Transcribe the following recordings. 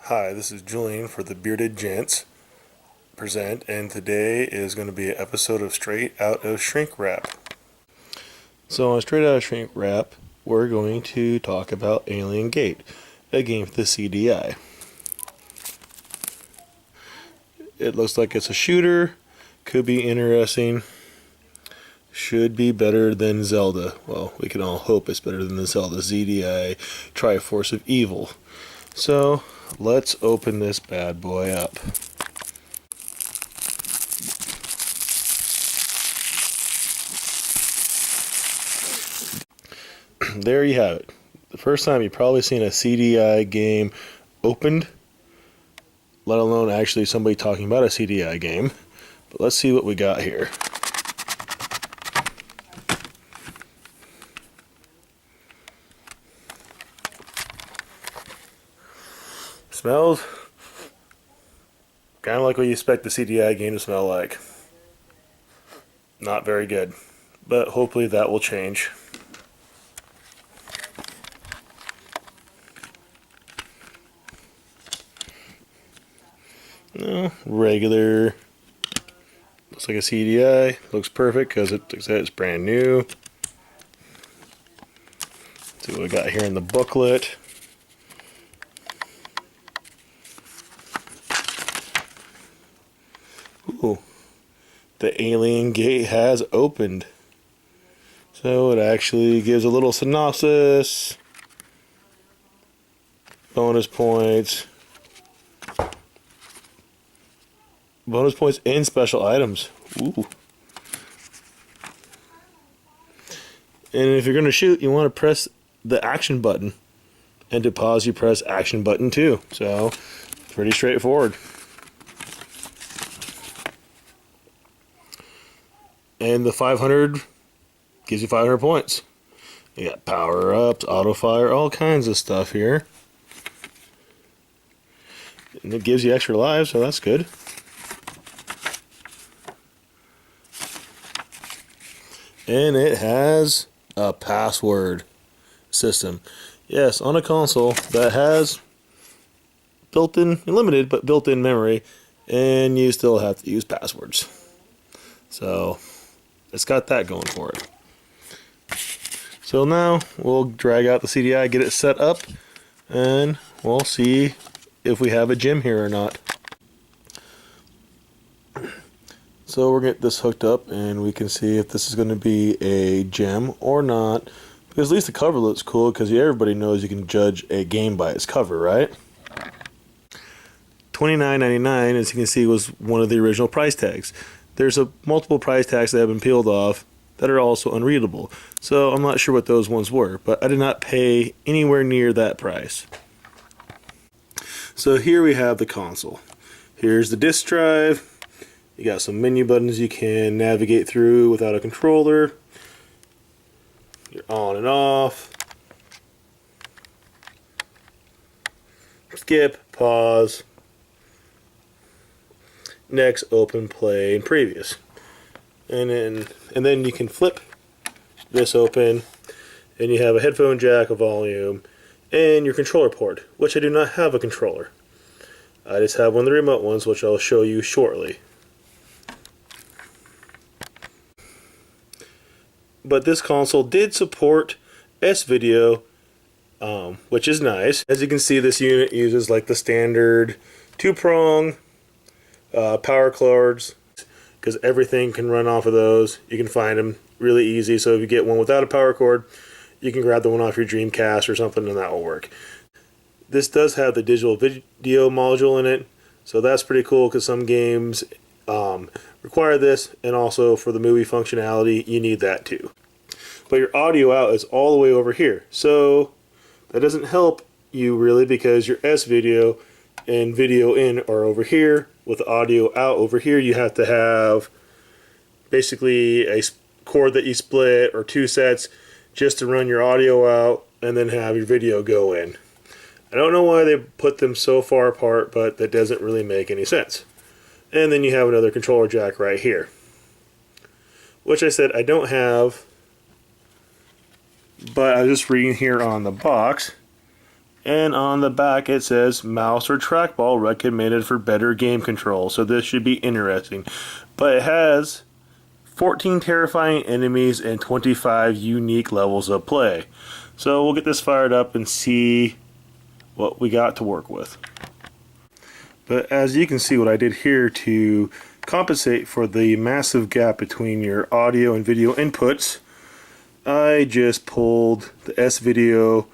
Hi, this is Julian for the Bearded Gents present, and today is going to be an episode of Straight Out of Shrinkwrap. So on Straight Out of Shrinkwrap, we're going to talk about Alien Gate, a game for the CDI. It looks like it's a shooter, could be interesting, should be better than Zelda. Well, we can all hope it's better than the Zelda ZDI Triforce of Evil. So let's open this bad boy up. There you have it. The first time you've probably seen a CDI game opened, let alone actually somebody talking about a CDI game. But let's see what we got here. Smells kind of like what you expect the CDI game to smell like. Not very good, but hopefully that will change. No, regular. Looks like a CDI. Looks perfect because it's brand new. Let's see what we got here in the booklet. Ooh, the Alien Gate has opened. So it actually gives a little synopsis, bonus points and special items. Ooh. And if you're going to shoot, you want to press the action button. And to pause, you press action button too. So, pretty straightforward. And the 500 gives you 500 points. You got power-ups, auto-fire, all kinds of stuff here. And it gives you extra lives, so that's good. And it has a password system. Yes, on a console that has built-in, limited, but built-in memory, and you still have to use passwords. So it's got that going for it. So now we'll drag out the CDI, get it set up, and we'll see if we have a gem here or not. So we're getting this hooked up, and we can see if this is going to be a gem or not. Because at least the cover looks cool, because everybody knows you can judge a game by its cover, right? $29.99, as you can see, was one of the original price tags. There's multiple price tags that have been peeled off that are also unreadable. So I'm not sure what those ones were, but I did not pay anywhere near that price. So here we have the console. Here's the disk drive. You got some menu buttons you can navigate through without a controller. You're on and off. Skip, pause. Next, open, play, and previous. And then you can flip this open, and you have a headphone jack, a volume, and your controller port, which I do not have a controller. I just have one of the remote ones, which I'll show you shortly. But this console did support S-Video, which is nice. As you can see, this unit uses like the standard 2-prong power cords, because everything can run off of those. You can find them really easy, so if you get one without a power cord, you can grab the one off your Dreamcast or something and that will work. This does have the digital video module in it, so that's pretty cool, because some games require this, and also for the movie functionality you need that too. But your audio out is all the way over here, so that doesn't help you really, because your S-Video and video in are over here. With the audio out over here, you have to have basically a cord that you split or 2 sets just to run your audio out, and then have your video go in. I don't know why they put them so far apart, but that doesn't really make any sense. And then you have another controller jack right here, which I said I don't have, but I was just reading here on the box, And on the back it says mouse or trackball recommended for better game control. So this should be interesting. But it has 14 terrifying enemies and 25 unique levels of play. So we'll get this fired up and see what we got to work with. But as you can see, what I did here to compensate for the massive gap between your audio and video inputs, I just pulled the S-Video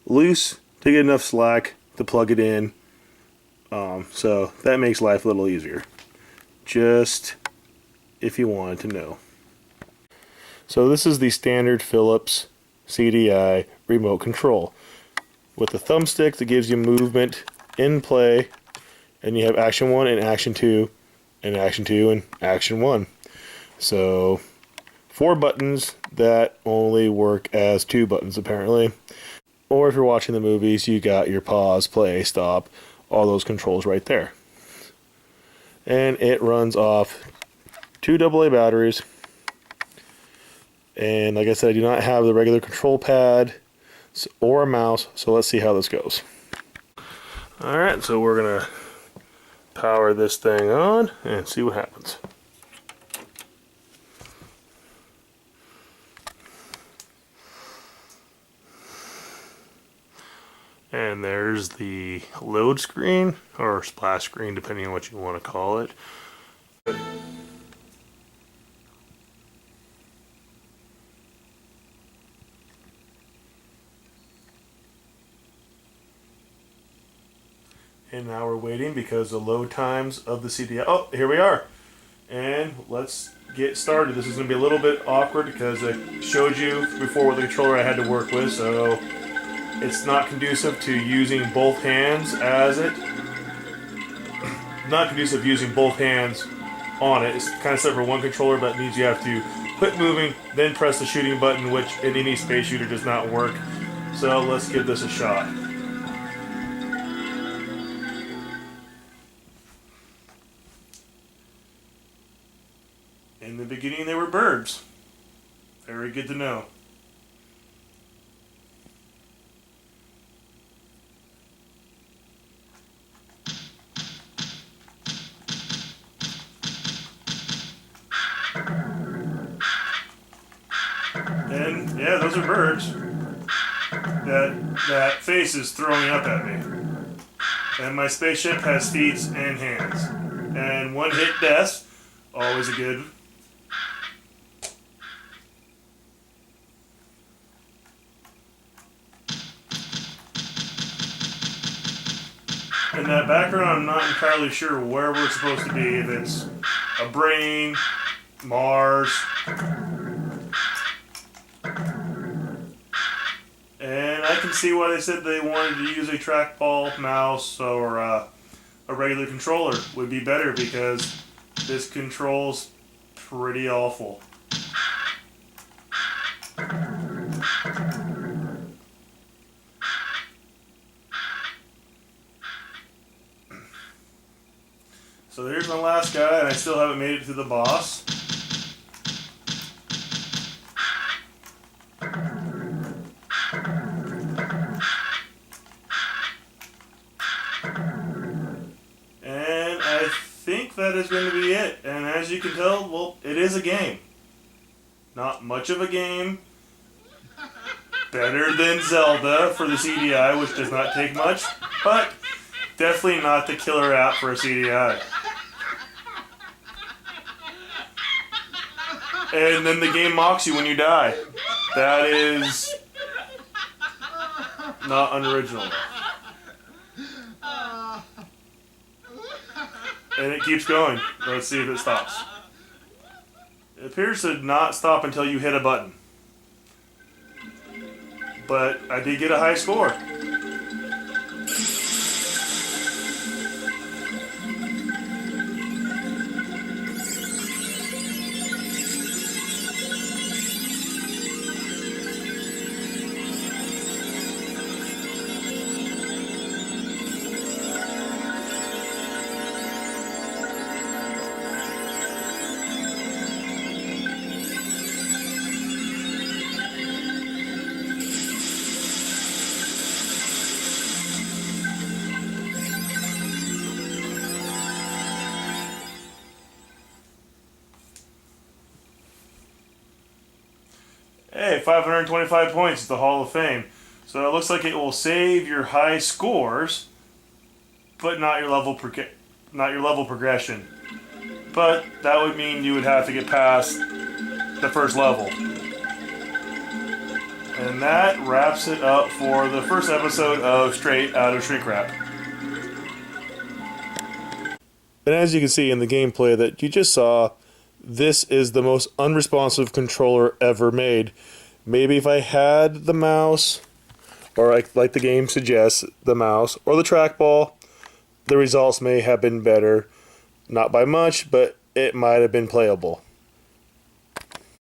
loose to get enough slack to plug it in. So that makes life a little easier. Just if you wanted to know. So this is the standard Philips CDI remote control with the thumbstick that gives you movement in play, and you have action 1 and action 2 and action 2 and action 1. So 4 buttons that only work as 2 buttons apparently. Or if you're watching the movies, you got your pause, play, stop, all those controls right there. And it runs off 2 AA batteries. And like I said, I do not have the regular control pad or a mouse, so let's see how this goes. Alright, so we're going to power this thing on and see what happens. And there's the load screen, or splash screen, depending on what you want to call it. And now we're waiting because the load times of the CDI. Oh, here we are. And let's get started. This is going to be a little bit awkward because I showed you before what the controller I had to work with, so it's not conducive to using both hands as it. Not conducive using both hands on it. It's kind of set for one controller, but it means you have to quit moving, then press the shooting button, which in any space shooter does not work. So let's give this a shot. In the beginning, they were birds. Very good to know. And yeah, those are birds. That face is throwing up at me. And my spaceship has feet and hands. And one hit death, always a good. In that background, I'm not entirely sure where we're supposed to be. If it's a brain, Mars. And I can see why they said they wanted to use a trackball, mouse, or a regular controller would be better, because this control's pretty awful. So here's my last guy, and I still haven't made it to the boss. And I think that is going to be it. And as you can tell, well, it is a game. Not much of a game. Better than Zelda for the CDI, which does not take much, but definitely not the killer app for a CDI. And then the game mocks you when you die. That is not unoriginal. And it keeps going. Let's see if it stops. It appears to not stop until you hit a button. But I did get a high score. Hey, 525 points, the Hall of Fame. So it looks like it will save your high scores, but not your level progression. But that would mean you would have to get past the first level. And that wraps it up for the first episode of Straight Out of Shrinkwrap. And as you can see in the gameplay that you just saw, this is the most unresponsive controller ever made. Maybe if I had the mouse, or like the game suggests, the mouse, or the trackball, the results may have been better. Not by much, but it might have been playable.